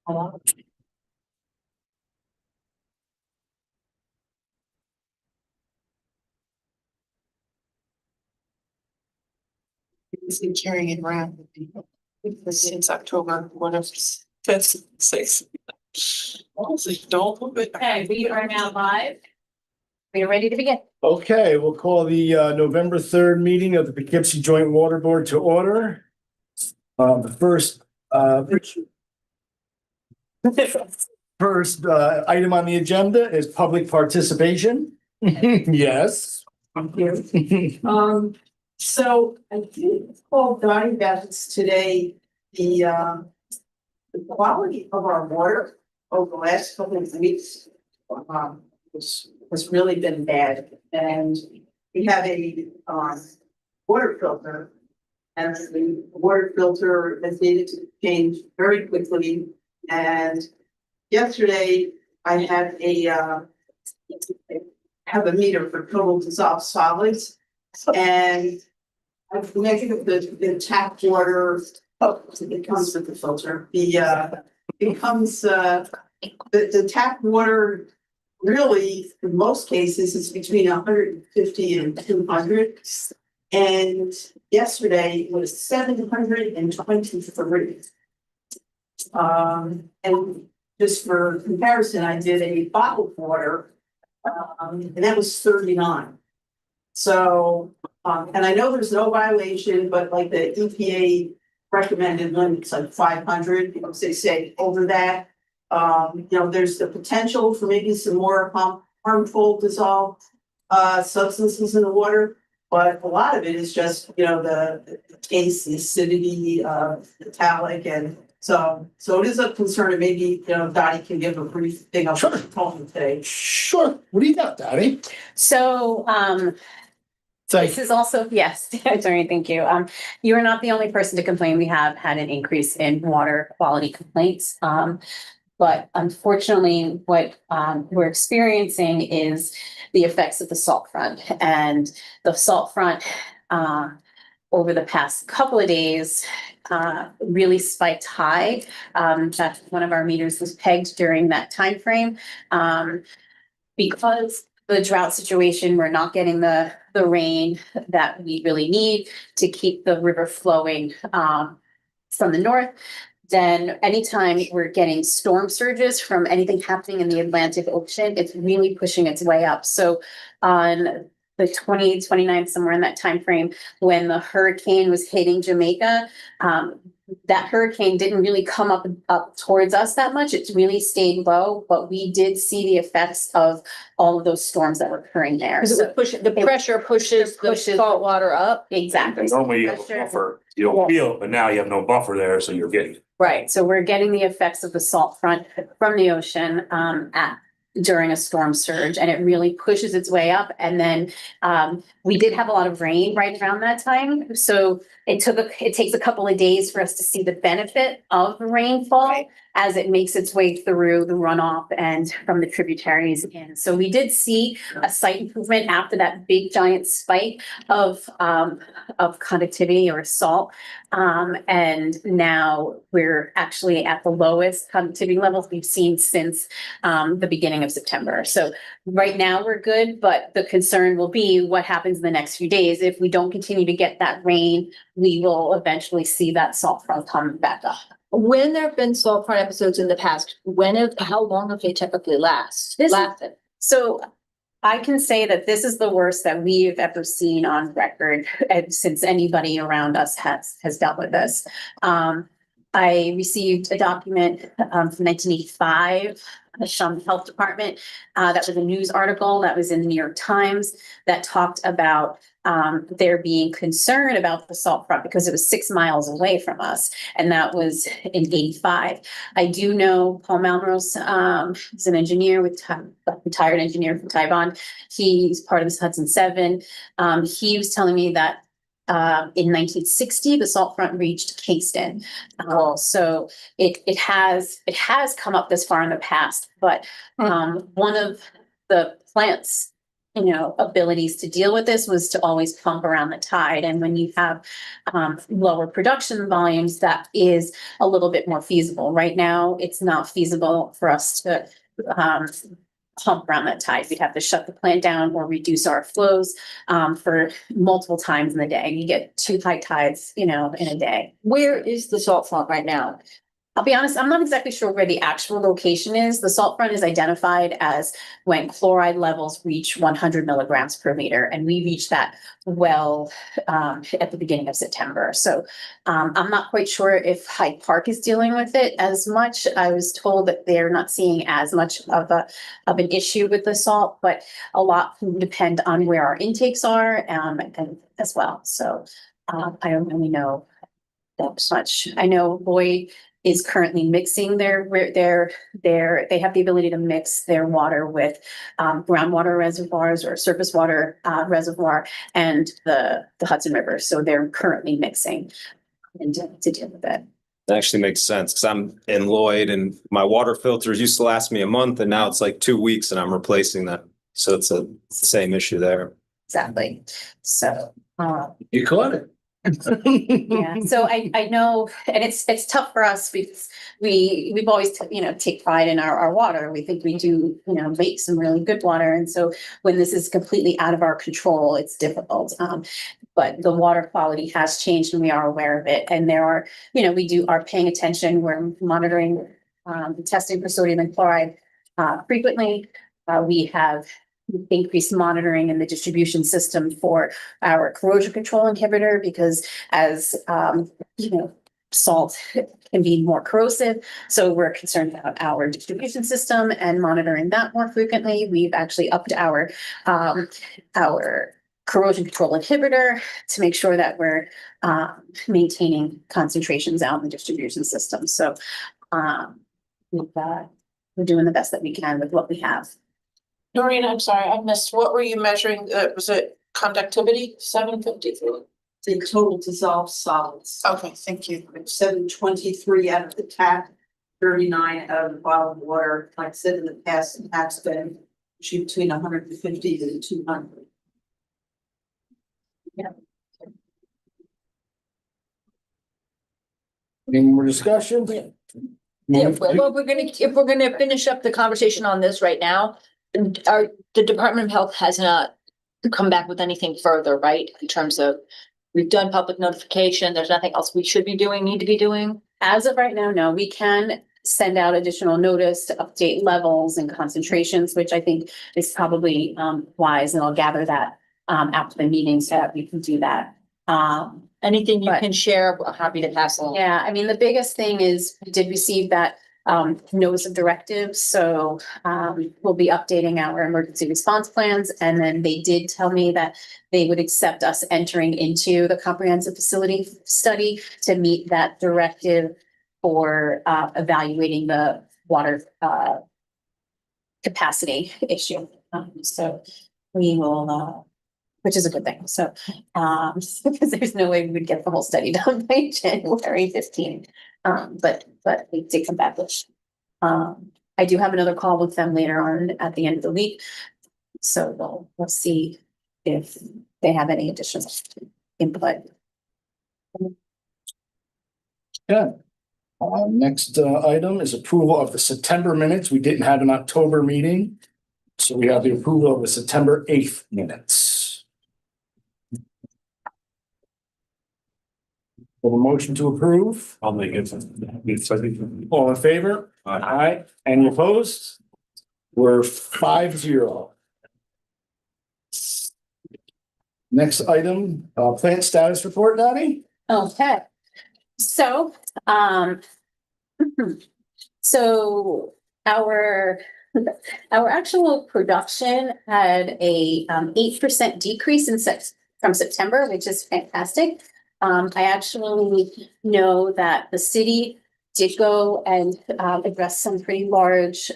He's been carrying it around since October, whatever, fifth, sixth. Don't move it. Okay, we are now live. We are ready to begin. Okay, we'll call the November 3rd meeting of the Poughkeepsie Joint Water Board to order. The first item on the agenda is public participation. Yes. So I did call Donnie Bevins today, the quality of our water over the last couple of weeks, has really been bad. And we have a, water filter, and the water filter has needed to change very quickly. And yesterday I had have a meter for total dissolved solids. And I've measured the tap water, it comes with the filter, it comes, the tap water really, in most cases, is between 150 and 200. And yesterday it was 723. And just for comparison, I did a bottled water, and that was 39. So, and I know there's no violation, but like the EPA recommended limits like 500, because they say over that, there's the potential for maybe some more harmful dissolved substances in the water. But a lot of it is just, the taste, the acidity, metallic, and so it is a concern, and maybe, Dottie can give a brief thing of what she told me today. Sure. What do you got, Daddy? So, this is also, yes, sorry, thank you. You are not the only person to complain. We have had an increase in water quality complaints. But unfortunately, what we're experiencing is the effects of the salt front, and the salt front over the past couple of days really spiked high. In fact, one of our meters was pegged during that time frame. Because the drought situation, we're not getting the rain that we really need to keep the river flowing from the north. Then anytime we're getting storm surges from anything happening in the Atlantic Ocean, it's really pushing its way up. So on the 29th, somewhere in that time frame, when the hurricane was hitting Jamaica, that hurricane didn't really come up towards us that much. It really stayed low, but we did see the effects of all of those storms that were occurring there. Because it was pushing, the pressure pushes the salt water up. Exactly. Normally you have a buffer, you don't feel it, but now you have no buffer there, so you're getting it. Right, so we're getting the effects of the salt front from the ocean during a storm surge, and it really pushes its way up. And then we did have a lot of rain right around that time, so it takes a couple of days for us to see the benefit of the rainfall as it makes its way through the runoff and from the tributaries in. So we did see a slight improvement after that big giant spike of conductivity or salt. And now we're actually at the lowest conductivity levels we've seen since the beginning of September. So right now we're good, but the concern will be what happens in the next few days. If we don't continue to get that rain, we will eventually see that salt front come back up. When there have been salt front episodes in the past, how long have they typically lasted? So I can say that this is the worst that we've ever seen on record since anybody around us has dealt with this. I received a document from 1985 from the health department. That was a news article that was in the New York Times that talked about there being concern about the salt front because it was 6 miles away from us. And that was in 85. I do know Paul Malmrose is an engineer retired engineer from Taiwan. He's part of this Hudson 7. He was telling me that in 1960, the salt front reached Kingston. So it has come up this far in the past, but one of the plants abilities to deal with this was to always pump around the tide. And when you have lower production volumes, that is a little bit more feasible. Right now, it's not feasible for us to pump around that tide. We'd have to shut the plant down or reduce our flows for multiple times in the day. You get 2 high tides, in a day. Where is the salt front right now? I'll be honest, I'm not exactly sure where the actual location is. The salt front is identified as when chloride levels reach 100 milligrams per liter, and we reached that well at the beginning of September. So I'm not quite sure if Hyde Park is dealing with it as much. I was told that they're not seeing as much of an issue with the salt, but a lot will depend on where our intakes are and as well. So I don't really know that much. I know Lloyd is currently mixing they have the ability to mix their water with groundwater reservoirs or surface water reservoir and the Hudson River. So they're currently mixing and to deal with it. That actually makes sense because I'm in Lloyd and my water filters used to last me a month and now it's like 2 weeks and I'm replacing them. So it's the same issue there. Exactly. So You caught it. yeah, so I know, and it's tough for us because we've always, take pride in our water. We think we do, make some really good water. And so when this is completely out of our control, it's difficult. But the water quality has changed and we are aware of it. And there are, we are paying attention. We're monitoring, testing for sodium and chloride frequently. We have increased monitoring in the distribution system for our corrosion control inhibitor because as salt can be more corrosive. So we're concerned about our distribution system and monitoring that more frequently. We've actually upped our corrosion control inhibitor to make sure that we're maintaining concentrations out in the distribution system. So we're doing the best that we can with what we have. Doreen, I'm sorry, I missed, what were you measuring? Was it conductivity? 753? The total dissolved solids. Okay, thank you. 723 out of the tap, 39 out of the bottled water. Like I said in the past, the tap's been between 150 and 200. Any more discussion? Yeah, well, if we're gonna finish up the conversation on this right now, the Department of Health has not come back with anything further, right? In terms of, we've done public notification, there's nothing else we should be doing, need to be doing? As of right now, no, we can send out additional notice to update levels and concentrations, which I think is probably wise, and I'll gather that after the meeting so that we can do that. Anything you But- can share, we're happy to pass along. Yeah, I mean, the biggest thing is we did receive that notice of directives, so we'll be updating our emergency response plans. And then they did tell me that they would accept us entering into the comprehensive facility study to meet that directive for evaluating the water capacity issue. So we will, which is a good thing. So, because there's no way we would get the whole study done by January 15th. But we did come back with, I do have another call with them later on at the end of the week. So we'll see if they have any additional input. Yeah. Next item is approval of the September minutes. We didn't have an October meeting. So we have the approval of the September 8th minutes. For the motion to approve, I'll make it. all in favor? Aye. Any opposed? We're 5-0. Next item, plant status report, Dottie? Okay, so, so our actual production had a 8% decrease from September, which is fantastic. I actually know that the city did go and address some pretty large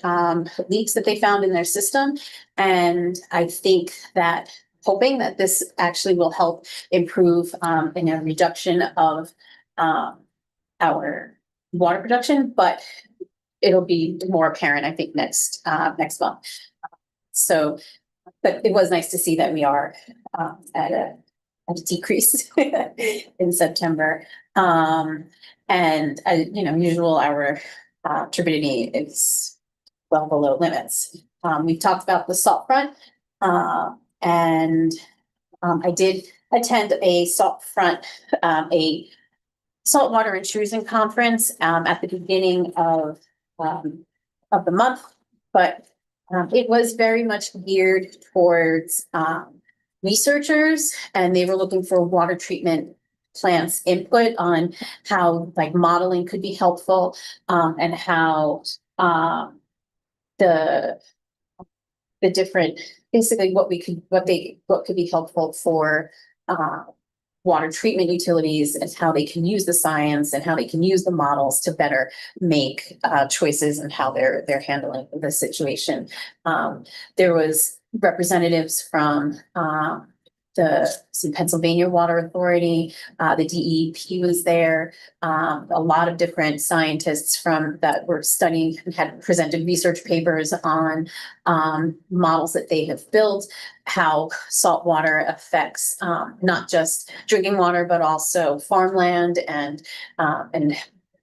leaks that they found in their system. And I think that hoping that this actually will help improve in a reduction of our water production, but it'll be more apparent, I think, next month. So But it was nice to see that we are at a decrease in September. And usual, our turbidity is well below limits. We've talked about the salt front. And I did attend a salt front, a saltwater intrusion conference at the beginning of the month, but it was very much geared towards researchers, and they were looking for water treatment plants input on how like modeling could be helpful, and how the different, basically what could be helpful for water treatment utilities and how they can use the science and how they can use the models to better make choices and how they're handling the situation. There was representatives from the Pennsylvania Water Authority, the DEP was there, a lot of different scientists from that were studying and had presented research papers on models that they have built, how salt water affects not just drinking water, but also farmland and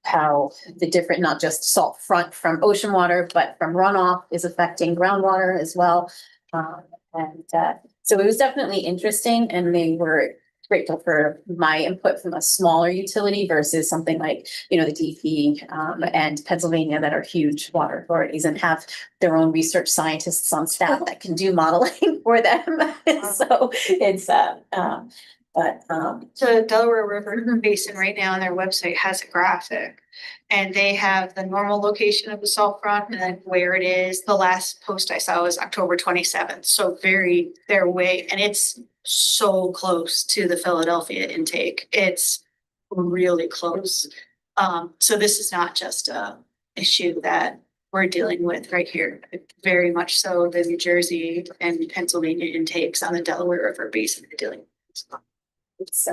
how the different, not just salt front from ocean water, but from runoff is affecting groundwater as well. So it was definitely interesting, and they were grateful for my input from a smaller utility versus something like, the DEP and Pennsylvania that are huge water authorities and have their own research scientists on staff that can do modeling for them. So it's The Delaware River Basin right now on their website has a graphic. And they have the normal location of the salt front and then where it is. The last post I saw was October 27th, so they're way, and it's so close to the Philadelphia intake. It's really close. So this is not just a issue that we're dealing with right here. Very much so the New Jersey and Pennsylvania intakes on the Delaware River Basin are dealing with. it's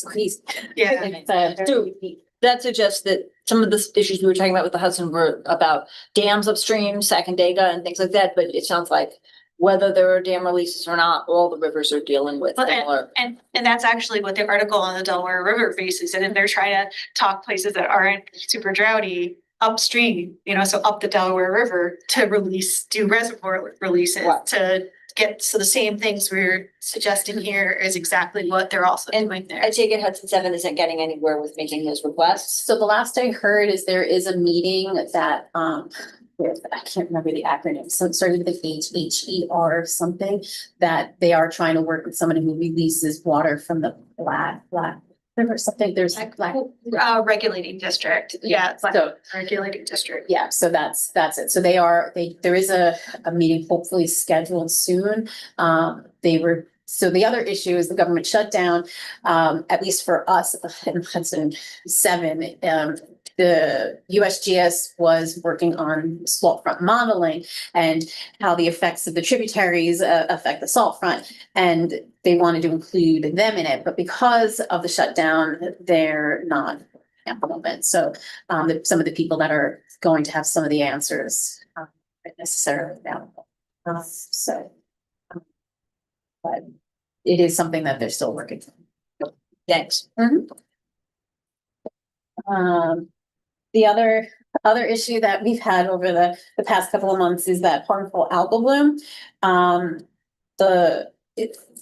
crazy. Yeah. It's, very So- unique. That suggests that some of the issues we were talking about with the Hudson were about dams upstream, Sacandaga and things like that, but it sounds like whether there are dam releases or not, all the rivers are dealing with Well, similar. And that's actually what the article on the Delaware River bases, and they're trying to talk places that aren't super droughty upstream, so up the Delaware River to do reservoir releases Right. to get, so the same things we're suggesting here is exactly what they're also doing there. I take it Hudson 7 isn't getting anywhere with making those requests. So the last I heard is there is a meeting that, I can't remember the acronym, so it started with HHER or something, that they are trying to work with someone who releases water from the Black River, something, there's Black. Regulating district, yeah, it's like So, regulating district. yeah, so that's it. So there is a meeting hopefully scheduled soon. So the other issue is the government shutdown, at least for us in Hudson 7, the USGS was working on salt front modeling and how the effects of the tributaries affect the salt front. And they wanted to include them in it, but because of the shutdown, they're not at the moment. So some of the people that are going to have some of the answers aren't necessarily available. But it is something that they're still working on. Thanks. The other issue that we've had over the past couple of months is that harmful algal bloom.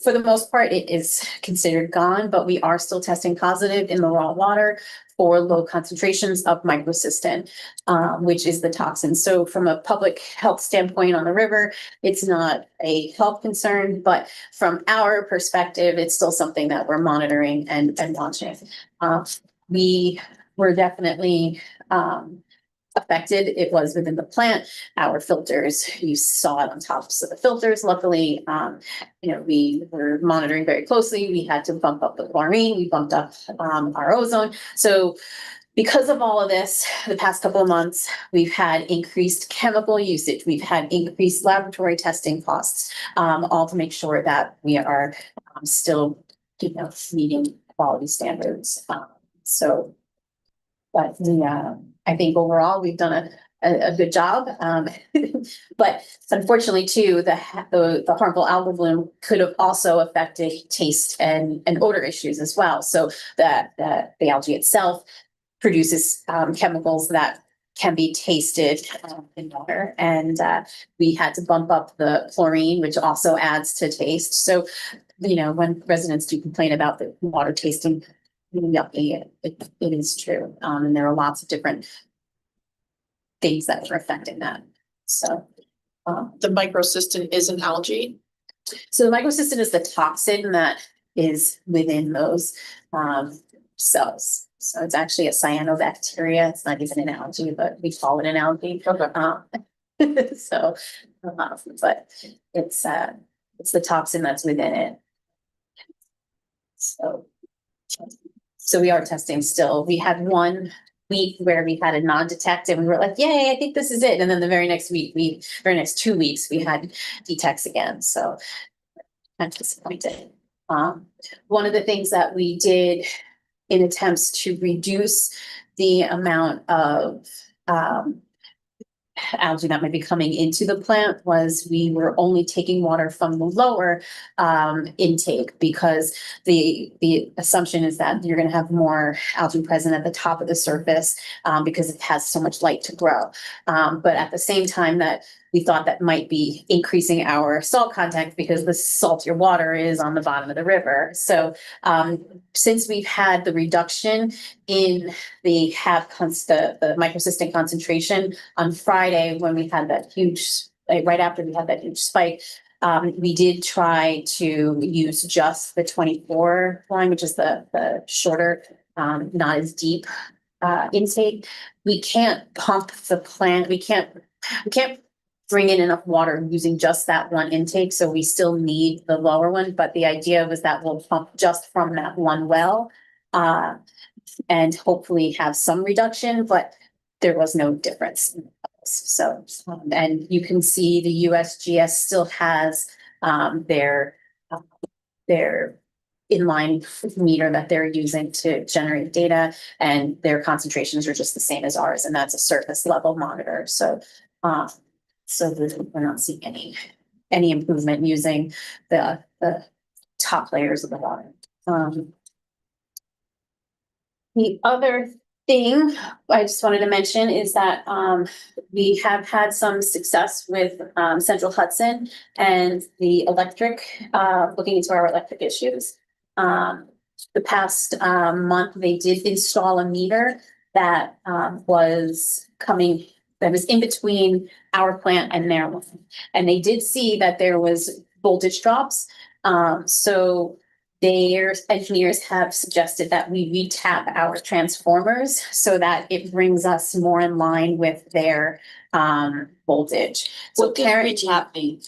For the most part, it is considered gone, but we are still testing positive in the raw water for low concentrations of microcystin, which is the toxin. So from a public health standpoint on the river, it's not a health concern, but from our perspective, it's still something that we're monitoring and watching. We were definitely affected. It was within the plant. Our filters, you saw it on tops of the filters. Luckily, we were monitoring very closely. We had to bump up the chlorine. We bumped up our ozone. So because of all of this, the past couple of months, we've had increased chemical usage. We've had increased laboratory testing costs, all to make sure that we are still, meeting quality standards. But I think overall, we've done a good job. But unfortunately too, the harmful algal bloom could have also affected taste and odor issues as well. So that the algae itself produces chemicals that can be tasted in water. And we had to bump up the chlorine, which also adds to taste. So, you know, when residents do complain about the water tasting yucky, it is true. And there are lots of different things that are affecting that. So, The microcystin is an algae. so the microcystin is the toxin that is within those cells. So it's actually a cyanobacteria. It's not even an algae, but we call it an algae. So, but it's the toxin that's within it. So we are testing still. We had 1 week where we had a non-detect and we were like, yay, I think this is it. And then the very next 2 weeks, we had detects again. So I'm disappointed. One of the things that we did in attempts to reduce the amount of algae that might be coming into the plant was we were only taking water from the lower intake, because the assumption is that you're going to have more algae present at the top of the surface because it has so much light to grow. But at the same time that we thought that might be increasing our salt content because the saltier water is on the bottom of the river. So since we've had the reduction in the microcystin concentration on Friday, when we had that huge, right after we had that huge spike, we did try to use just the 24 line, which is the shorter, not as deep intake. We can't pump the plant. We can't bring in enough water using just that one intake. So we still need the lower one, but the idea was that we'll pump just from that one well and hopefully have some reduction, but there was no difference. So, and you can see the USGS still has their inline meter that they're using to generate data, and their concentrations are just the same as ours, and that's a surface level monitor. So we're not seeing any improvement using the top layers of the water. The other thing I just wanted to mention is that we have had some success with Central Hudson and the electric, looking into our electric issues. The past month, they did install a meter that was in between our plant and their one. And they did see that there was voltage drops. So their engineers have suggested that we retap our transformers so that it brings us more in line with their voltage. So What does retap mean?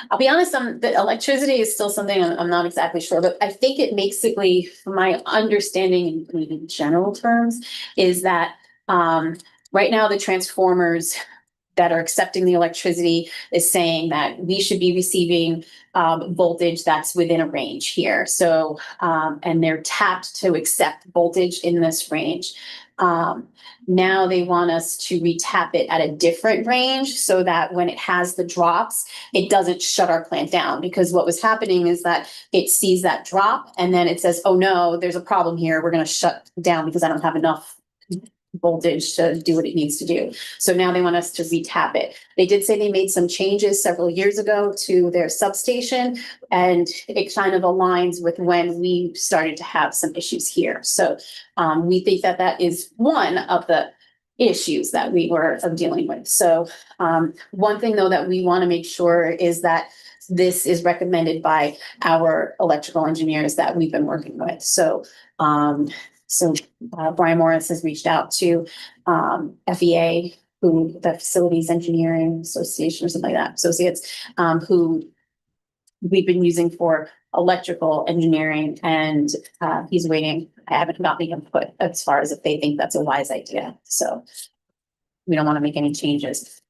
I'll be honest, the electricity is still something I'm not exactly sure, but I think it basically, from my understanding in general terms, is that right now the transformers that are accepting the electricity is saying that we should be receiving voltage that's within a range here. So, and they're tapped to accept voltage in this range. Now they want us to retap it at a different range so that when it has the drops, it doesn't shut our plant down. Because what was happening is that it sees that drop and then it says, oh no, there's a problem here. We're going to shut down because I don't have enough voltage to do what it needs to do. So now they want us to retap it. They did say they made some changes several years ago to their substation, and it kind of aligns with when we started to have some issues here. So we think that that is one of the issues that we were dealing with. So one thing though that we want to make sure is that this is recommended by our electrical engineers that we've been working with. So Brian Morris has reached out to FEA, the Facilities Engineering Association or something like that, associates, who we've been using for electrical engineering, and he's waiting. I haven't gotten the input as far as if they think that's a wise idea. So we don't want to make any changes.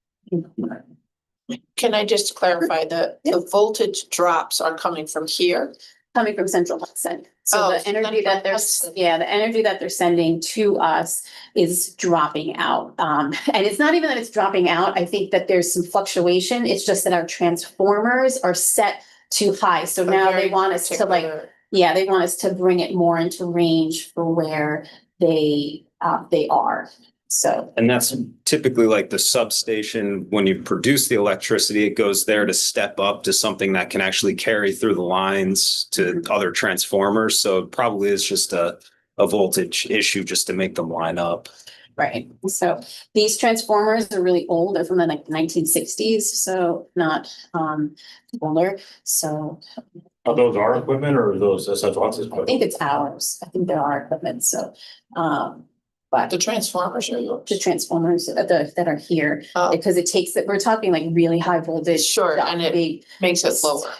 Can I just clarify the voltage drops are coming from here? Coming from Central Hudson. So Oh, the energy that they're, Hudson. yeah, the energy that they're sending to us is dropping out. And it's not even that it's dropping out. I think that there's some fluctuation. It's just that our transformers are set too high. So now they Very want us to like, particular. yeah, they want us to bring it more into range for where they are. So, And that's typically like the substation, when you produce the electricity, it goes there to step up to something that can actually carry through the lines to other transformers. So it probably is just a voltage issue just to make them line up. right. So these transformers are really old. They're from the like 1960s, so not older. So Are those our equipment or are those Central Hudson's I equipment? think it's ours. I think they're our equipment. So, but The transformers are yours. the transformers that are here, Oh, because it takes that, we're talking like really high voltage. Sure, stuff, and it big. makes it lower.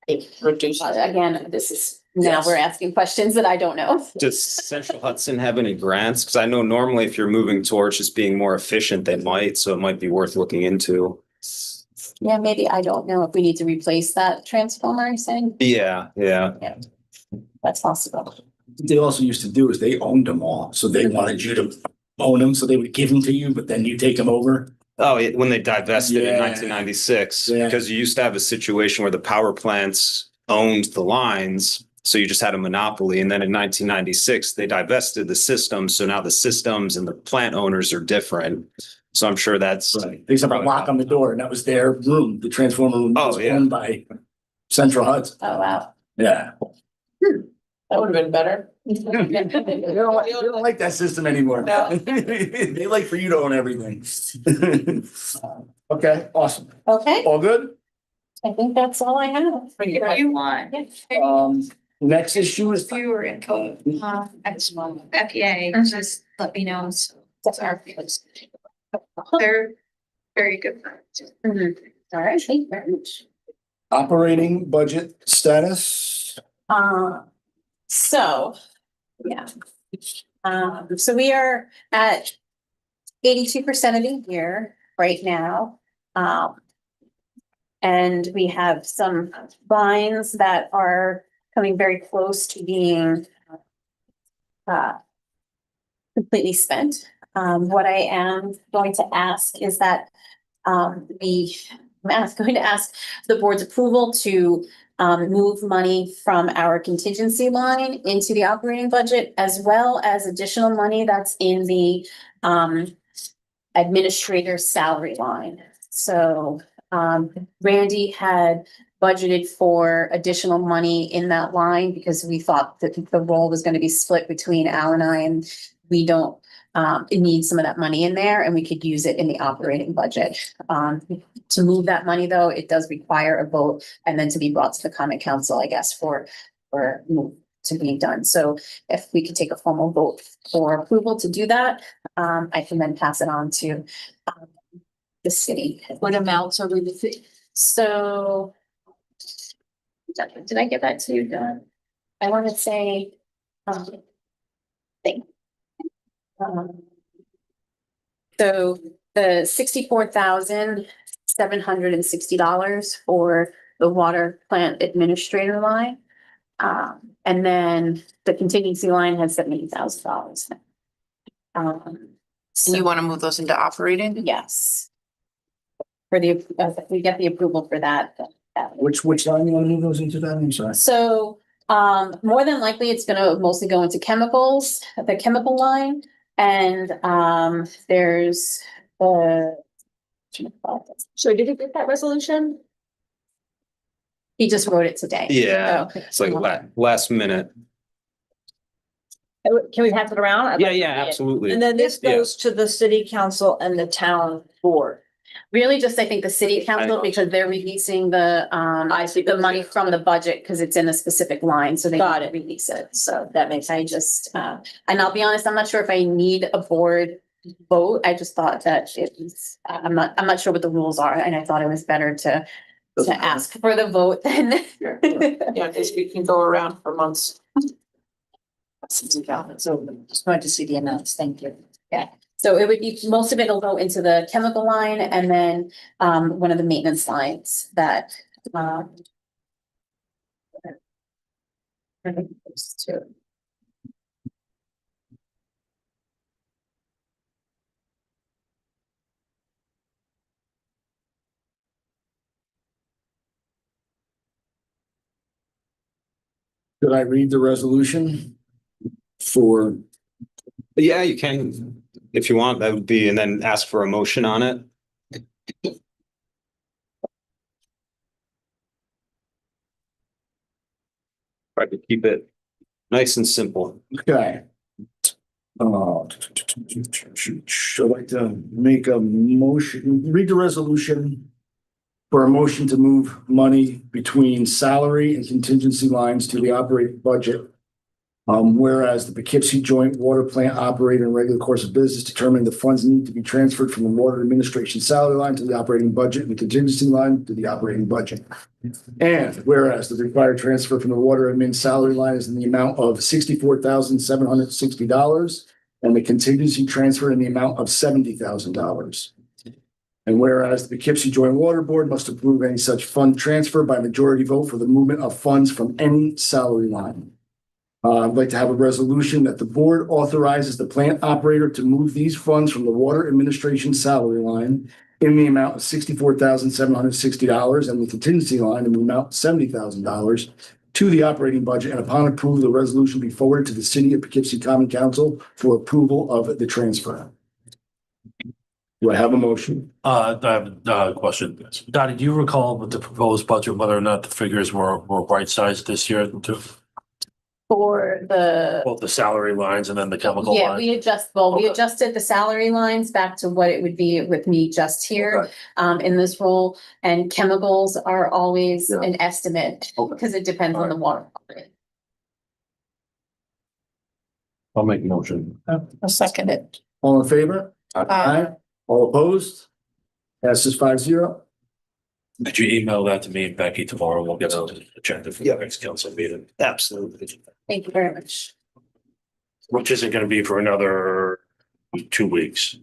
It reduces. Again, this is, now we're asking questions that I don't know. Does Central Hudson have any grants? Because I know normally if you're moving towards just being more efficient, they might, so it might be worth looking into. Yeah, maybe, I don't know if we need to replace that transformer, I'm saying, Yeah, yeah. that's possible. What they also used to do is they owned them all, so they wanted you to own them, so they would give them to you, but then you take them over. Oh, when they divested in Yeah. 1996, Yeah. because you used to have a situation where the power plants owned the lines. So you just had a monopoly. And then in 1996, they divested the systems. So now the systems and the plant owners are different. So I'm sure that's. Right. They used to have a lock on the door, and that was their room. The transformer room Oh, was yeah. owned by Central Hudson. Oh, wow. Yeah. That would have been better. They don't like that system anymore. No. They like for you to own everything. Okay, awesome. Okay, All good? I think that's all I have. If you want, Next issue is. viewer input, at small FEA, just let me know. So that's our feelings. They're very good friends. Mhm. All right, thank you very much. Operating budget status. So, yeah. So we are at 82% of the year right now. And we have some lines that are coming very close to being completely spent. What I am going to ask is that I'm going to ask the board's approval to move money from our contingency line into the operating budget, as well as additional money that's in the administrator salary line. So Randy had budgeted for additional money in that line because we thought that the role was going to be split between Al and I, and we don't need some of that money in there, and we could use it in the operating budget. To move that money, though, it does require a vote and then to be brought to the common council, I guess, for to be done. So if we could take a formal vote for approval to do that, I can then pass it on to the city. What amounts are we looking? So did I get that to you, Don? I want to say thing. So the $64,760 for the water plant administrator line. And then the contingency line has $70,000. And you want to move those into operating? Yes. For the, if we get the approval for that. Which line you want to move those into that? I'm sorry. So, more than likely, it's gonna mostly go into chemicals, the chemical line, and, there's, So did you get that resolution? he just wrote it today. Yeah, Okay. it's like last minute. Can we pass it around? I'd Yeah, like to yeah, see it. absolutely. And then this Yeah. goes to the city council and the town board. Really just, I think, the city council, because they're releasing the, I see. the money from the budget, because it's in a specific line, so they Got gotta release it, so that makes, I just, and I'll be honest, I'm not sure if I need a board vote, I just thought that it was, I'm not sure what the rules are, and I thought it was better to ask for the vote than. Yeah, because we can go around for months. So just wanted to see the amounts. Thank you. So it would be, most of it will go into the chemical line, and then, one of the maintenance lines that, Could I read the resolution for, Yeah, you can, if you want, that would be, and then ask for a motion on it. Try to keep it nice and simple. okay. I'd like to make a motion, read the resolution for a motion to move money between salary and contingency lines to the operating budget. Whereas the Poughkeepsie Joint Water Plant operator in regular course of business determined the funds need to be transferred from the water administration salary line to the operating budget and the contingency line to the operating budget. And whereas the required transfer from the water admin salary line is in the amount of $64,760 and the contingency transfer in the amount of $70,000. And whereas the Poughkeepsie Joint Water Board must approve any such fund transfer by majority vote for the movement of funds from any salary line. I'd like to have a resolution that the board authorizes the plant operator to move these funds from the water administration salary line in the amount of $64,760 and the contingency line in the amount of $70,000 to the operating budget, and upon approval, the resolution be forwarded to the City of Poughkeepsie Common Council for approval of the transfer. Do I have a motion? I have a question. Dottie, do you recall with the proposed budget, whether or not the figures were right-sized this year to For the, both the salary lines and then the chemical yeah, line? we Okay. adjusted the salary lines back to what it would be with me just here, in this role. And chemicals are always Yeah. an estimate, Okay. because it depends on the water quality. I'll make a motion. I'll second it. All in favor? All opposed? Passes 5-0. Could you email that to me and Becky tomorrow? We'll get on the agenda for the next council meeting, Absolutely. Thank you very much. which isn't gonna be for another 2 weeks.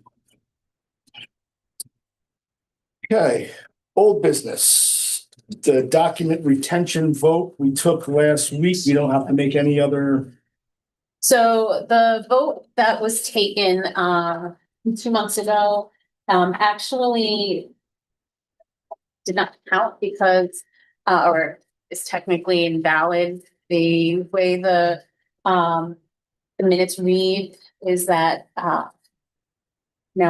Okay, old business. The document retention vote we took last week, we don't have to make any other. So the vote that was taken 2 months ago actually did not count because or is technically invalid. The way the minutes read is that now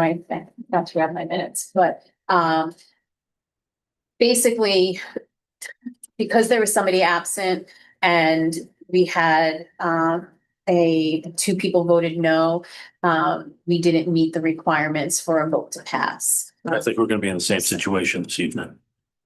I got to grab my minutes, but basically because there was somebody absent and we had two people voted no, we didn't meet the requirements for a vote to pass. I think we're gonna be in the same situation this evening.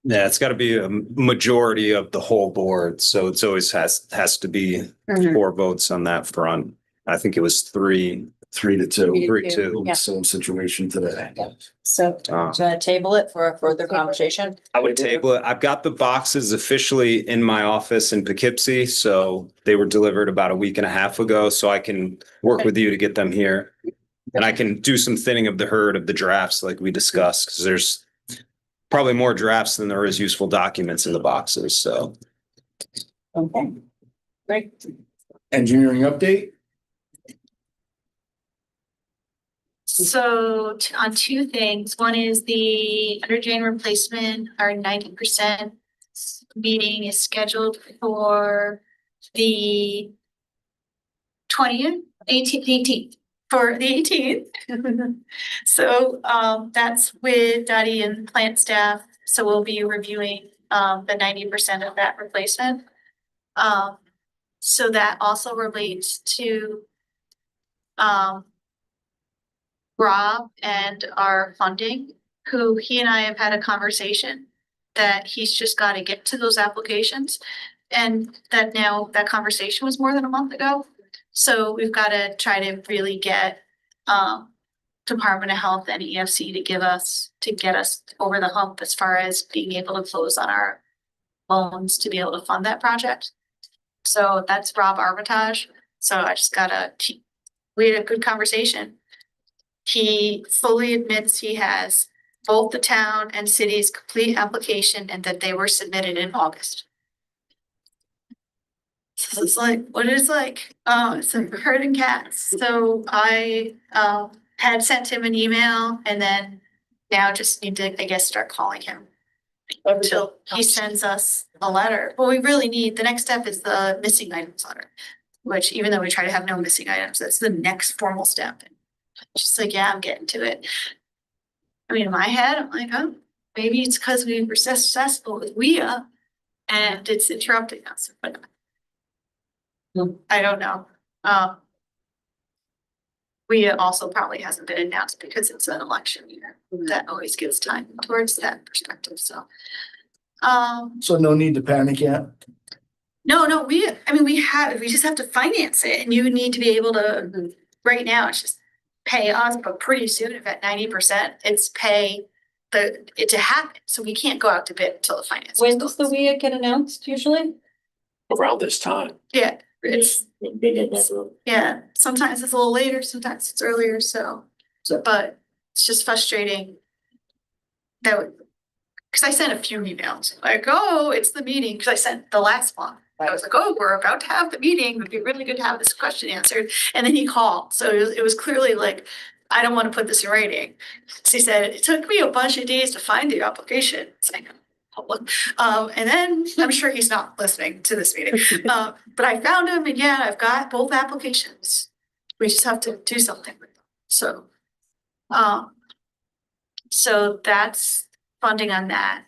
Yeah, it's got to be a majority of the whole board, so it's always has to be Mhm. 4 votes on that front. I think it was 3. 3-2. 3-2. Yeah. Same situation today. So So I table it for a further conversation. I would table it. I've got the boxes officially in my office in Poughkeepsie, so they were delivered about a week and a half ago, so I can work with you to get them here. And I can do some thinning of the herd of the drafts like we discussed, because there's probably more drafts than there is useful documents in the boxes, so. okay, great. Engineering update? So on 2 things, one is the under drain replacement, our 90% meeting is scheduled for the 20th, 18th, for the 18th. So that's with Dottie and plant staff, so we'll be reviewing the 90% of that replacement. So that also relates to Rob and our funding, who he and I have had a conversation that he's just got to get to those applications. And that now that conversation was more than a month ago. So we've got to try to really get Department of Health and EFC to get us over the hump as far as being able to close on our loans to be able to fund that project. So that's Rob Armitage. So I just we had a good conversation. He fully admits he has both the town and city's complete application and that they were submitted in August. this is like what it's like. It's like herding cats. So I had sent him an email and then now just need to, I guess, start calling him until he sends us a letter. Well, we really need, the next step is the missing items letter, which even though we try to have no missing items, that's the next formal step. Just like, yeah, I'm getting to it. I mean, in my head, I'm like, oh, maybe it's because we were successful with WIA and it's interrupting us, but I don't know. WIA also probably hasn't been announced because it's an election year. That always gives time towards that perspective, so. So no need to panic yet. No, we just have to finance it and you need to be able to, right now, it's just pay us, but pretty soon, if at 90%, it's pay it to happen. So we can't go out to bid until the finance. When does the WIA get announced usually? Around this time. Yeah, yeah, sometimes it's a little later, sometimes it's earlier, so, but it's just frustrating. Cause I sent a few emails, like, oh, it's the meeting, cause I sent the last one. I was like, oh, we're about to have the meeting, it'd be really good to have this question answered, and then he called, so it was clearly like, I don't wanna put this in writing. So he said, it took me a bunch of days to find the application, it's like, public, and then, I'm sure he's not listening to this meeting. But I found him and yeah, I've got both applications. We just have to do something with them, so. So that's funding on that.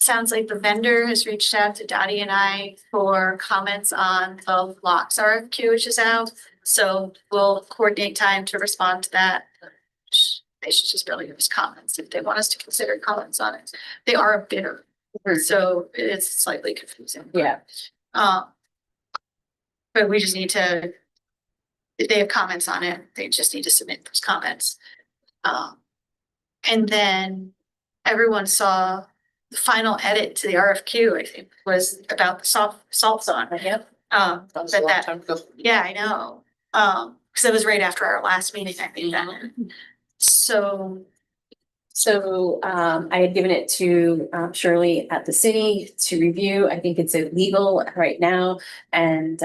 Sounds like the vendor has reached out to Dottie and I for comments on the locks RFQ, which is out. So we'll coordinate time to respond to that. They should just barely give us comments if they want us to consider comments on it. They are a bidder, so it's slightly confusing. Yeah. But we just need to, if they have comments on it, they just need to submit those comments. And then everyone saw the final edit to the RFQ, I think, was about the salt zone. Yep. Yeah, I know. Cause it was right after our last meeting, I think that. So I had given it to Shirley at the city to review. I think it's illegal right now and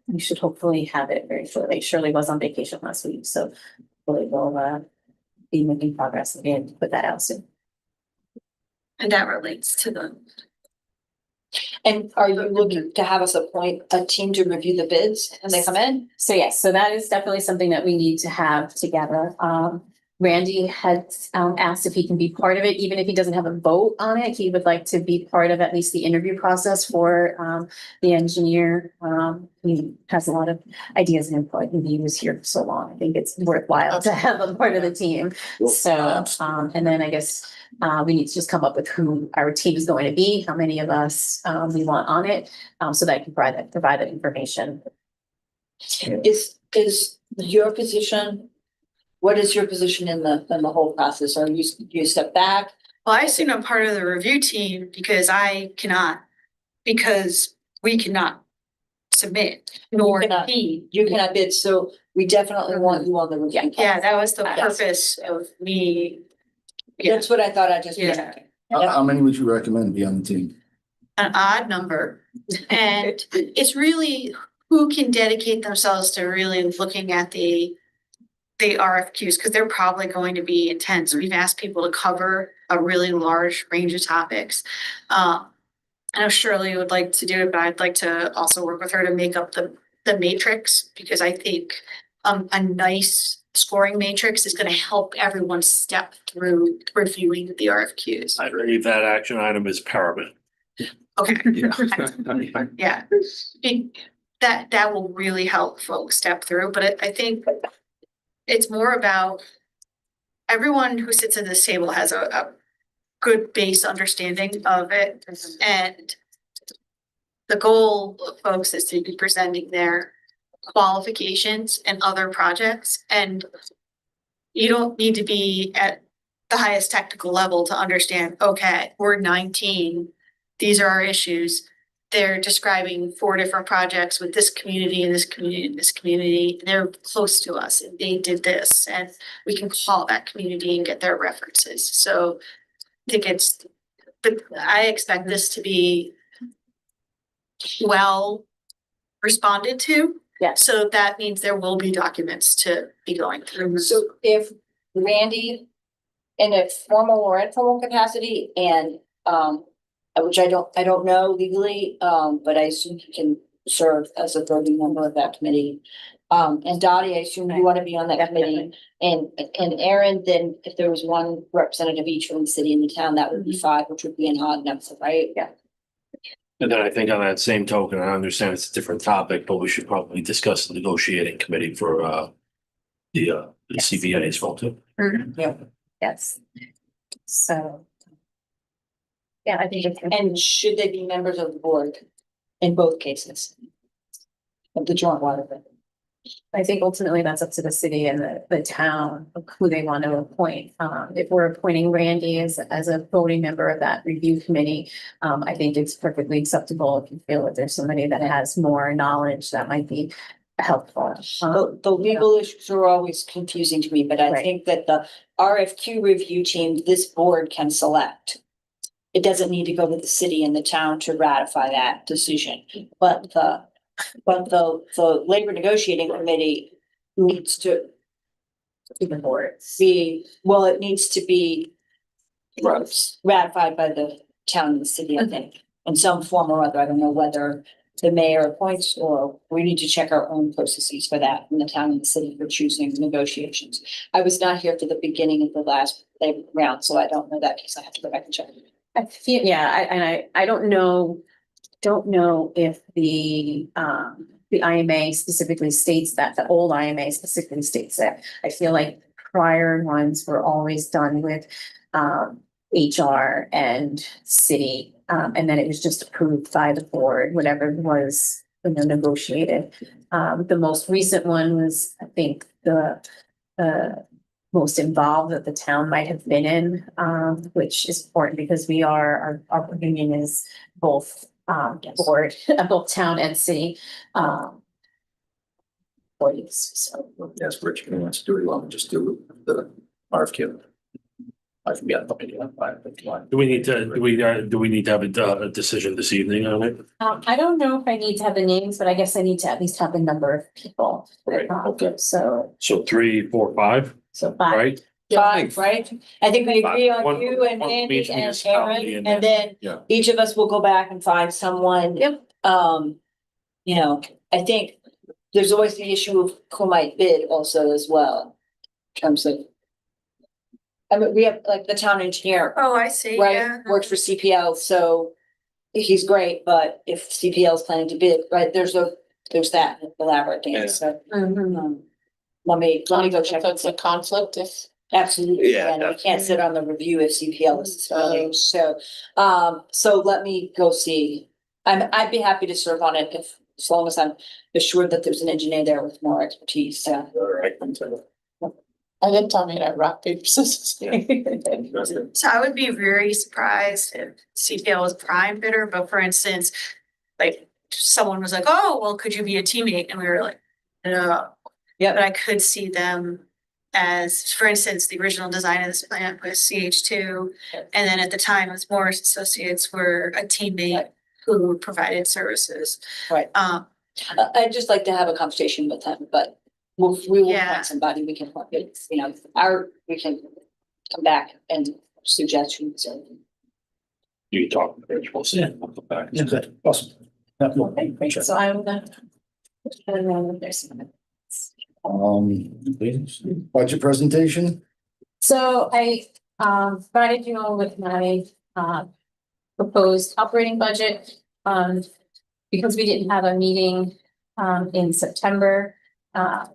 we should hopefully have it very shortly. Shirley was on vacation last week, so hopefully we'll be making progress and put that out soon. and that relates to the, And are you looking to have us appoint a team to review the bids when they come in? So yes, so that is definitely something that we need to have together. Randy had asked if he can be part of it, even if he doesn't have a vote on it, he would like to be part of at least the interview process for the engineer. He has a lot of ideas and input, and he was here for so long. I think it's worthwhile to have him part of the team. So, and then I guess we need to just come up with who our team is going to be, how many of us we want on it, so that I can provide that information. Is your position, what is your position in the whole process? Are you step back? well, I assume I'm part of the review team because we cannot submit, nor cannot. he. You cannot bid, so we definitely want you on the review. Yeah, that was the Yes. purpose of me. Yeah, That's what I thought I just. Yeah. How many would you recommend be on the team? an odd number. And it's really who can dedicate themselves to really looking at the RFQs, because they're probably going to be intense. We've asked people to cover a really large range of topics. I know Shirley would like to do it, but I'd like to also work with her to make up the matrix, because I think a nice scoring matrix is gonna help everyone step through reviewing the RFQs. I believe that action item is paramount. Okay. Yeah, that will really help folks step through, but I think it's more about everyone who sits at this table has a good base understanding of it. And the goal of folks is to be presenting their qualifications and other projects. And you don't need to be at the highest technical level to understand, okay, we're 19, these are our issues. They're describing 4 different projects with this community and this community and this community. And they're close to us and they did this, and we can call that community and get their references. So I think but I expect this to be well responded to. Yes. So that means there will be documents to be going through. So if Randy, in a formal or informal capacity, and, which I don't know legally, but I assume he can serve as a voting member of that committee. And Dottie, I assume you want to be on that committee, and Aaron, then if there was one representative each from the city and the town, that would be five, which would be an odd number, right? Yeah. And then I think on that same token, I understand it's a different topic, but we should probably discuss the negotiating committee for the CBA as well too. Yes. So. Yeah, I think it's. And should they be members of the board in both cases? Of the joint water. Board? I think ultimately that's up to the city and the town of who they want to appoint. If we're appointing Randy as a voting member of that review committee, I think it's perfectly acceptable if you feel that there's somebody that has more knowledge that might be helpful. The legal issues are always confusing to me, but I Right. think that the RFQ review team, this board can select. It doesn't need to go to the city and the town to ratify that decision, but the labor negotiating committee needs to Even board. be, well, it needs to be ratified by the town and the city, I think, in some form or other. I don't know whether the mayor appoints, or we need to check our own processes for that in the town and the city for choosing negotiations. I was not here for the beginning of the last labor round, so I don't know that piece. I have to go back and check. I feel, yeah, I don't know if the IMA specifically states that, the old IMA specifically states that. I feel like prior ones were always done with HR and city, and then it was just approved by the board, whatever was, negotiated. The most recent one was, I think, the most involved that the town might have been in, which is important because we are, our union is both board, both town and city. Bodies, so. Yes, Rich, if you want to do it, you want to just do the RFQ. I forget. Do we need to have a decision this evening on it? I don't know if I need to have the names, but I guess I need to at least have the number of people. Right, okay. So, So 3, 4, 5, so five. right? Five, right? I think we agree on One- you and one from Andy each and municipality Aaron, and and then yeah. each of us will go back and find someone. Yep. I think there's always the issue of who might bid also as well. In terms of. I mean, we have like the town engineer, Oh, I see, yeah. right, works for CPL, so he's great, but if CPL is planning to bid, right, there's that elaborate Yeah. dance, so. Mhm. Let me go check. That's a conflict if. Absolutely, Yeah, and we can't sit on the review if CPL is spending, so let me go see. I'd be happy to serve on it if, as long as I'm assured that there's an engineer there with more expertise, so. I didn't tell me that rock, paper, scissors. So I would be very surprised if CPL was a prime bidder, but for instance, like someone was like, oh, well, could you be a teammate? And we were like, no. Yeah. But I could see them as, for instance, the original design of this plant was CH2. And then at the time, it was Morris Associates were a teammate who provided services. Right. I'd just like to have a conversation with them, but we will Yeah. find somebody, we can, we can come back and suggestions. You can talk, we'll see, we'll come back. Yeah, good, awesome. Okay, great. So I will. There's Budget presentation, So I provided you all with my proposed operating budget. Because we didn't have a meeting in September,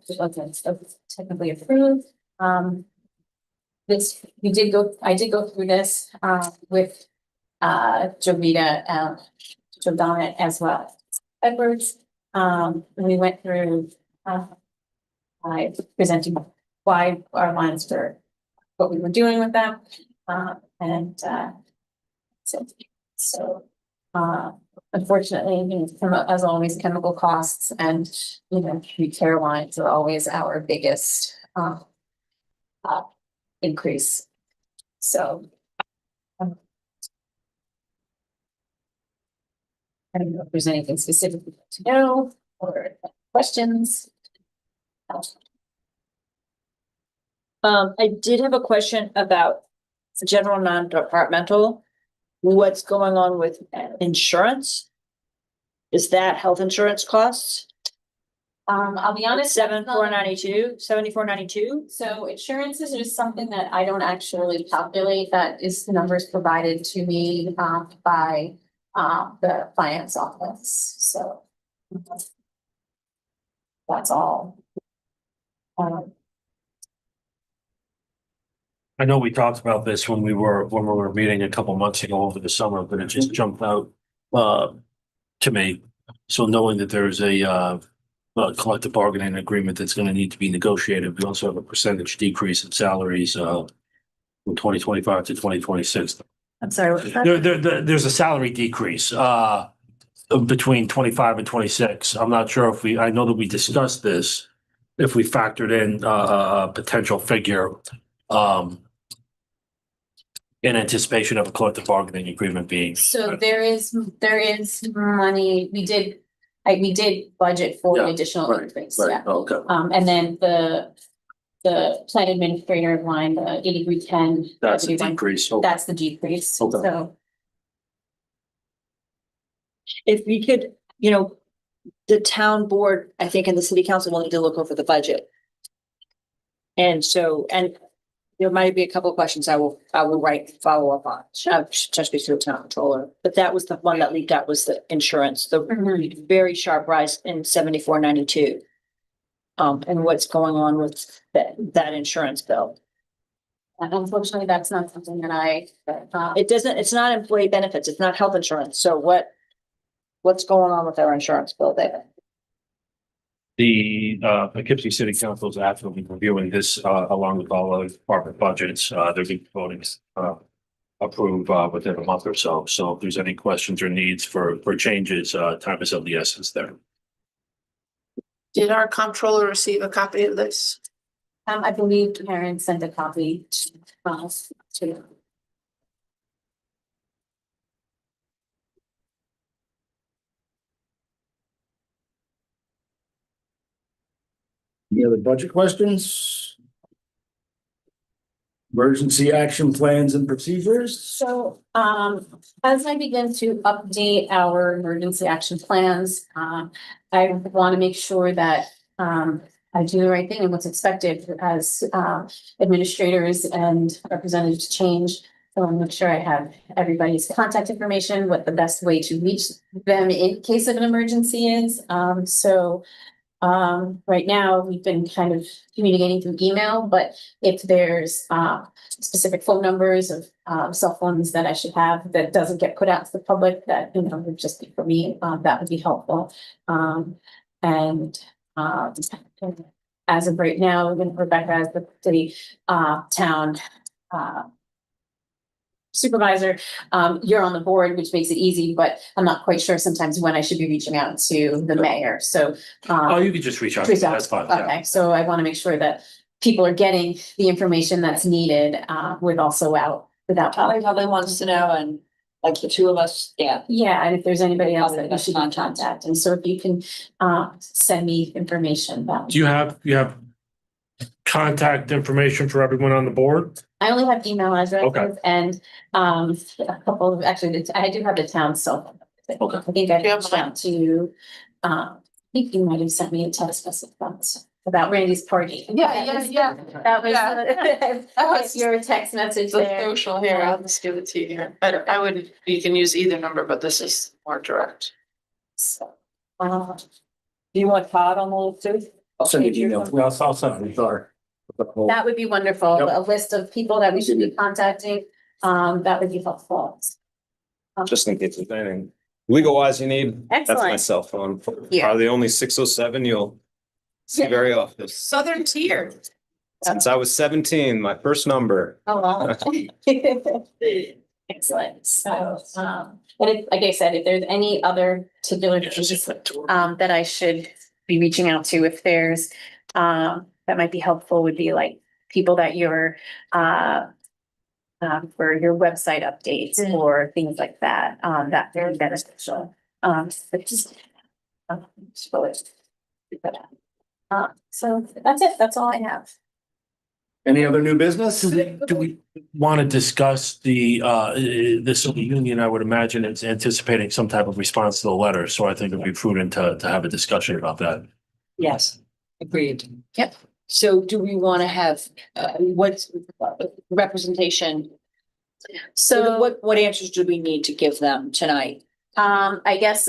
which wasn't technically approved. I did go through this with Jovita, Jordana as well. Edwards, we went through I presented why our lines for what we were doing with them. Unfortunately, as always, chemical costs and, repair lines are always our biggest increase. So. I don't know if there's anything specific to know or questions. I did have a question about general non-departmental. What's going on with insurance? Is that health insurance costs? I'll be honest. that's not- 7492. So insurance is just something that I don't actually calculate. That is the numbers provided to me by the finance office, so. That's all. I know we talked about this when we were meeting a couple months ago over the summer, but it just jumped out to me. So knowing that there's a collective bargaining agreement that's gonna need to be negotiated, we also have a percentage decrease in salaries from 2025 to 2026. I'm sorry, what was that? There's a salary decrease between 25 and 26. I'm not sure if I know that we discussed this, if we factored in a potential figure in anticipation of a collective bargaining agreement being. So there is money, we did budget for an Yeah, additional right, increase, Right, yeah. okay. And then the plan administrator line, the 8310. That's a decrease. Okay. That's the decrease, Okay. so. If we could, the town board, I think, and the city council will need to look over the budget. And there might be a couple of questions I will follow up on. Touch base with the town controller, but that was the one that leaked out was the insurance, the very sharp rise in 7492. And what's going on with that insurance bill? And unfortunately, that's not something that It's not employee benefits, it's not health insurance, so what's going on with our insurance bill there? The Poughkeepsie City Council is actively reviewing this along with all other department budgets. They're being voting approve within a month or so. So if there's any questions or needs for changes, time is of the essence there. Did our comptroller receive a copy of this? I believe Karen sent a copy to us to. Any other budget questions? Emergency action plans and procedures? So, as I begin to update our emergency action plans, I want to make sure that, I do the right thing and what's expected as, administrators and representatives change. I want to make sure I have everybody's contact information, what the best way to reach them in case of an emergency is. Right now, we've been kind of communicating through email, but if there's specific phone numbers of cell phones that I should have that doesn't get put out to the public, that would just be for me, that would be helpful. As of right now, Rebecca as the city town supervisor, you're on the board, which makes it easy, but I'm not quite sure sometimes when I should be reaching out to the mayor, so. You could just reach out. Reach out. That's fine. Yeah. Okay, so I want to make sure that people are getting the information that's needed, with also without. Probably wants to know, and like the two of us, yeah. Yeah, and if there's anybody else Probably that you should be in contact. contact, and so if you can, send me information that. Do you have contact information for everyone on the board? I only have email Okay. addresses and, a couple of, actually, I do have the town cell phone. Okay. I think I Do you have reached out to, I think you might have sent me a text message about Randy's party. Yeah. That was, That was- your text message The there. social here, I'll just give it to you here. I would, you can use either number, but this is more direct. So, Do you want Todd on the list too? I'll send you an email. Well, I'll send it. Sorry. that would be wonderful, Yep. a list of people that we should be contacting, that would be helpful. Just in case there's anything legal wise you need, that's my Excellent. cell phone. Yeah. Probably the only 607 you'll see Yeah. very often. Southern tier. Since I was 17, my first number. Oh, wow. Excellent, so, and if, like I said, if there's any other particular changes, that I should be reaching out to, if there's, that might be helpful would be like people that you're, for your website updates or things like that, that very beneficial. It's, so that's it. That's all I have. Any other new business? Do we want to discuss this union? I would imagine it's anticipating some type of response to the letter, so I think it'd be prudent to have a discussion about that. Yes, agreed. Yep. So do we want to have, what's representation? So What answers do we need to give them tonight? I guess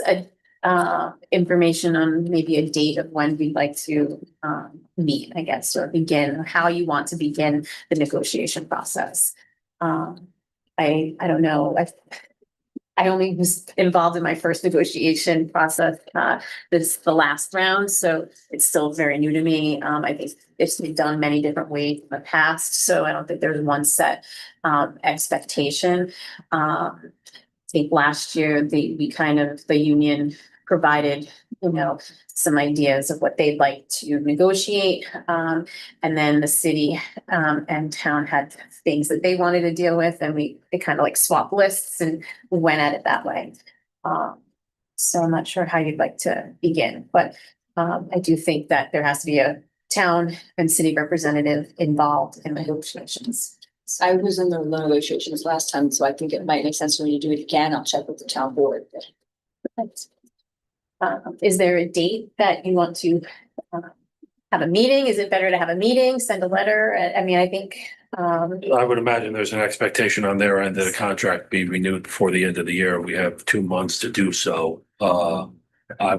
information on maybe a date of when we'd like to meet, I guess, or begin, or how you want to begin the negotiation process. I don't know. I only was involved in my first negotiation process, this the last round, so it's still very new to me. I think it's been done many different ways in the past, so I don't think there's one set expectation. I think last year, the union provided, some ideas of what they'd like to negotiate. And then the city, and town had things that they wanted to deal with, and they kind of like swapped lists and went at it that way. So I'm not sure how you'd like to begin, but, I do think that there has to be a town and city representative involved in the negotiations. I was in the negotiations last time, so I think it might make sense for me to do it again. I'll check with the town board. Is there a date that you want to have a meeting? Is it better to have a meeting, send a letter? I mean, I think. I would imagine there's an expectation on their end that a contract be renewed before the end of the year. We have 2 months to do so. I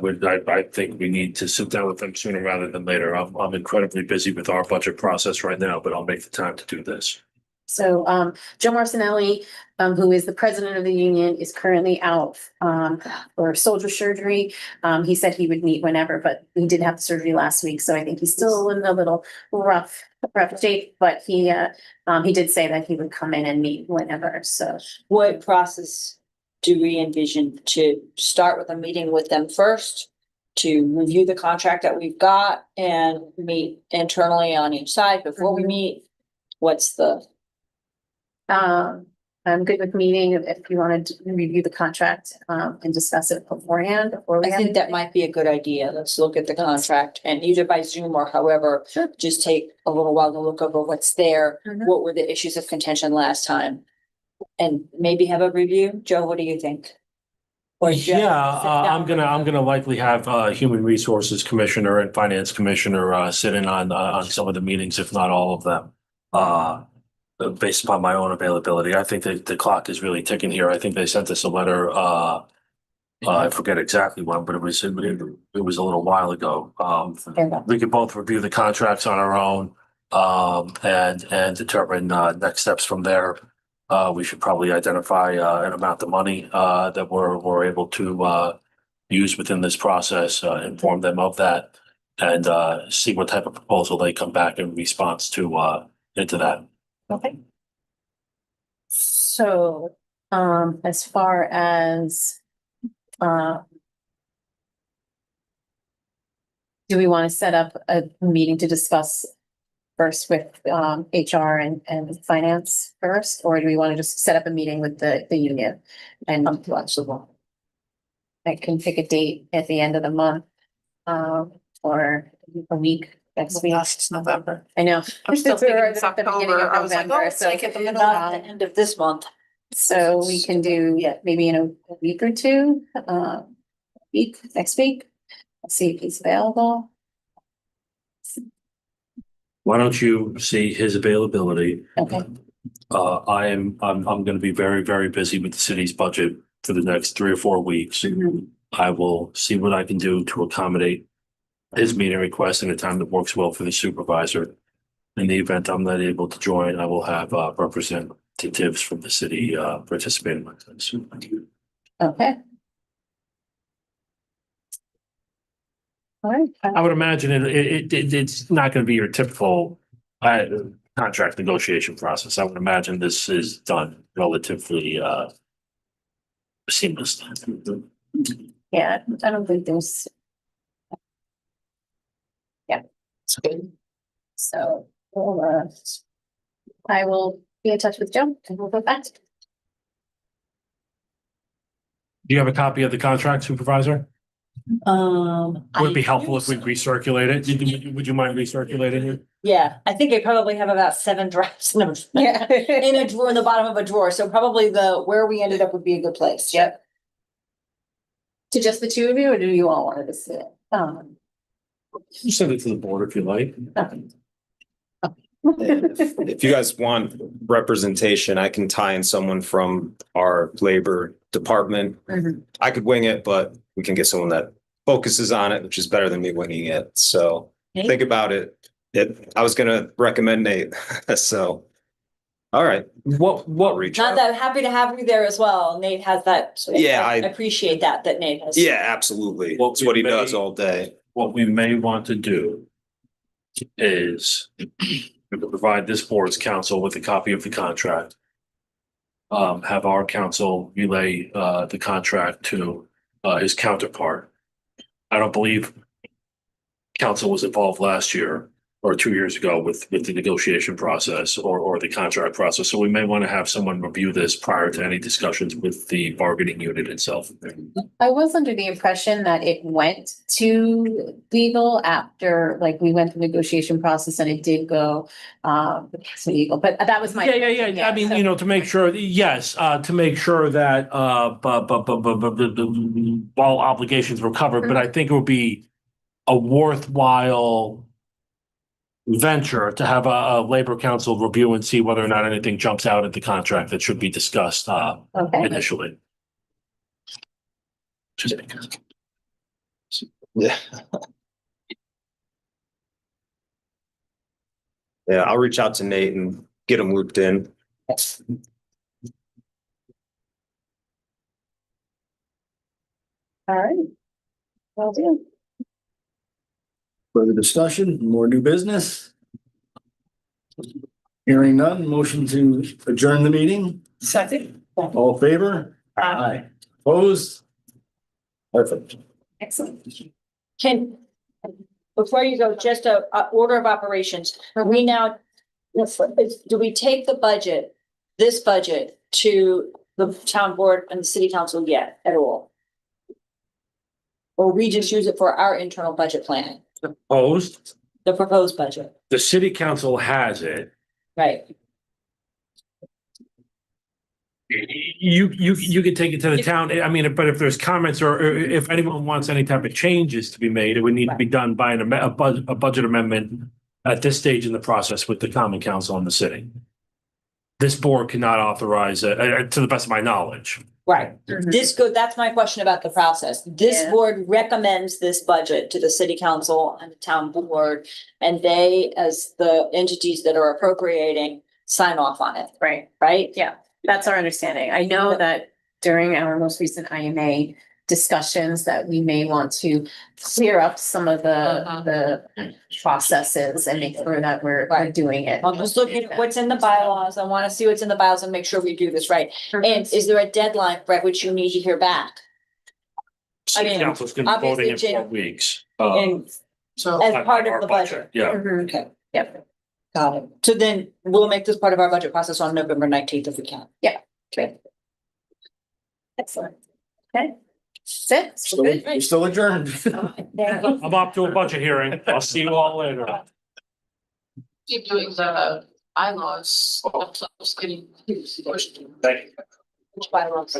think we need to sit down with them sooner rather than later. I'm incredibly busy with our budget process right now, but I'll make the time to do this. So, Joe Marcinelli, who is the president of the union, is currently out, for soldier surgery. He said he would meet whenever, but he did have the surgery last week, so I think he's still in a little rough shape, but he did say that he would come in and meet whenever, so. What process do we envision to start with a meeting with them first? To review the contract that we've got and meet internally on each side before we meet? What's the? I'm good with meeting if you wanted to review the contract, and discuss it beforehand, before we I have think that a might be a good idea. Let's look at the contract and either by Zoom or however. Sure. Just take a little while to look over what's there. Mhm. What were the issues of contention last time? And maybe have a review. Joe, what do you think? Or just sit I'm down? gonna likely have Human Resources Commissioner and Finance Commissioner sit in on some of the meetings, if not all of them. Based upon my own availability. I think that the clock is really ticking here. I think they sent us a letter. I forget exactly when, but it was a little while ago. We could both review the contracts on our own and determine next steps from there. We should probably identify an amount of money that we're able to use within this process, inform them of that, and see what type of proposal they come back in response to into that. Okay. So, as far as, do we want to set up a meeting to discuss first with, HR and finance first, or do we want to just set up a meeting with the union? And Flexible. I can pick a date at the end of the month, or a week next week. It's November. I know. I'm still thinking We're it's at the beginning of October. I was like, oh, November, let's so- take it the middle. Not at the end of this month. So we can do, maybe in a week or two, next week. Let's see if he's available. Why don't you see his availability? Okay. I'm gonna be very, very busy with the city's budget for the next 3 or 4 weeks. Mhm. I will see what I can do to accommodate his meeting request in a time that works well for the supervisor. In the event I'm not able to join, I will have representatives from the city participating with this. Okay. All right. I would imagine it's not gonna be your typical contract negotiation process. I would imagine this is done relatively seamless. Yeah, I don't think there's. Yeah. It's good. So, I will be in touch with Joe and we'll go back. Do you have a copy of the contract, Supervisor? Would it be helpful if we recirculate it? Would you mind recirculating it? Yeah, I think I probably have about 7 drafts in a Yeah. in a drawer, in the bottom of a drawer, so probably where we ended up would be a good place. Yep. To just the two of you, or do you all want to sit? Send it to the board if you like. If you guys want representation, I can tie in someone from our labor department. Mhm. I could wing it, but we can get someone that focuses on it, which is better than me winging it. So think about it. I was gonna recommend Nate, so. All right, What reach Not out. that happy to have you there as well. Nate has that. So Yeah, I I- appreciate that Nate has. Yeah, absolutely. Well, That's what he we does may- all day. What we may want to do is we can provide this board's counsel with a copy of the contract. Have our counsel relay the contract to his counterpart. I don't believe counsel was involved last year or 2 years ago with the negotiation process or the contract process. So we may want to have someone review this prior to any discussions with the bargaining unit itself. I was under the impression that it went to legal after, like, we went through the negotiation process and it did go, to legal, but that was my. Yeah. I mean, so- you know, to make sure, yes, to make sure that, but all obligations were covered, but I think it would be a worthwhile venture to have a labor council review and see whether or not anything jumps out at the contract that should be discussed, Okay. initially. Just because. Yeah. Yeah, I'll reach out to Nate and get him looped in. All right. Will do. Further discussion, more new business? Hearing none, motion to adjourn the meeting? Second. All in favor? Aye. Opposed? Perfect. Excellent. Before you go, just a order of operations. We now, do we take the budget, this budget, to the town board and the city council yet at all? Or we just use it for our internal budget planning, Opposed, the proposed budget, the city council has it. right? You could take it to the town. I mean, but if there's comments or if anyone wants any type of changes to be made, it would need to be done by a budget amendment at this stage in the process with the common council and the city. This board cannot authorize it, to the best of my knowledge. Right. That's my question about the process. This Yeah. board recommends this budget to the city council and the town board. And they, as the entities that are appropriating, sign off on it, Right. right? Yeah, that's our understanding. I know that during our most recent IMA discussions that we may want to clear up some of the processes and make sure that we're Right. doing it. I'm just looking at what's in the bylaws. I want to see what's in the bylaws and make sure we do this right. And is there a deadline by which you need to hear back? I mean, City council's gonna be voting in obviously, 4 weeks. And So as part of the budget? Yeah. Mhm. Okay, Yep. got it. So then we'll make this part of our budget process on November 19th if we can. Great. Excellent. Okay. Sit. You're still adjourned. I'm up to a budget hearing. I'll see you all later. keep doing the bylaws. I'm getting pushed. Thank you. Which bylaws?